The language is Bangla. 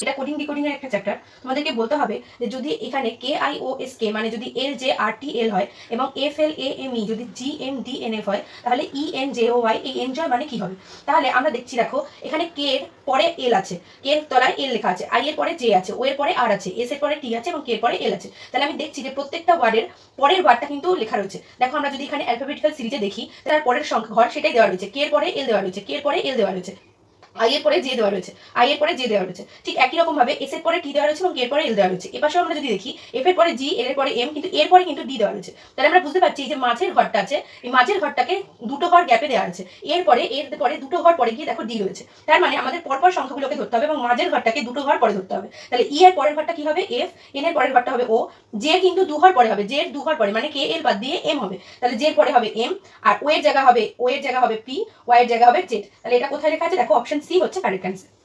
এটা কোডিং ডিকোডিং এর একটা চ্যাপ্টার। তোমাদেরকে বলতে হবে যে যদি এখানে KIOSK মানে যদি LJRTL হয় এবং FLAME যদি GMDNF হয় তাহলে ENJOY এই এনজয় মানে কি হবে। তাহলে আমরা দেখছি দেখো এখানে K এর পরে L আছে, K এর তলায় L লেখা আছে, I এর পরে J আছে, O এর পরে R আছে, S এর পরে T আছে এবং K এর পরে L আছে। তাহলে আমি দেখছি যে প্রত্যেকটা ওয়ার্ডের পরের ওয়ার্ডটা কিন্তু লেখা রয়েছে। দেখো আমরা যদি এখানে অ্যালফাবেটিক্যাল সিরিজে দেখি তার পরের সংখ্যা ঘর সেটাই দেওয়া রয়েছে, K এর পরে L দেওয়া রয়েছে, K এর পরে L দেওয়া রয়েছে, আই এর পরে জে দেওয়া রয়েছে, আই এর পরে জে দেওয়া রয়েছে। ঠিক একই রকম ভাবে এস এর পরে টি দেওয়া রয়েছে এবং এর পরে এল দেওয়া রয়েছে। এপাশেও আমরা যদি দেখি এফ এর পরে জি, এল এর পরে এম, কিন্তু এর পরে কিন্তু ডি দেওয়া রয়েছে। তাহলে আমরা বুঝতে পারছি যে মাঝের ঘরটা আছে, এই মাঝের ঘরটাকে দুটো ঘর গ্যাপে দেওয়া আছে। এর পরে দুটো ঘর পরে গিয়ে দেখো ডি রয়েছে। তার মানে আমাদের পরপর সংখ্যাগুলোকে ধরতে হবে এবং মাঝের ঘরটাকে দুটো ঘর পরে ধরতে হবে। তাহলে ই এর পরের ঘরটা কি হবে এফ, এন এর পরের ঘরটা হবে ও, জে কিন্তু দু ঘর পরে হবে, জে এর দু ঘর পরে মানে কে এল বাদ দিয়ে এম হবে। তাহলে জে এর পরে হবে এম, আর ও এর জায়গা হবে পি, ওয়াই এর জায়গা হবে জেড। তাহলে এটা কোথায় লেখা আছে দেখো, অপশন সি হচ্ছে কারেক্ট অ্যান্সার।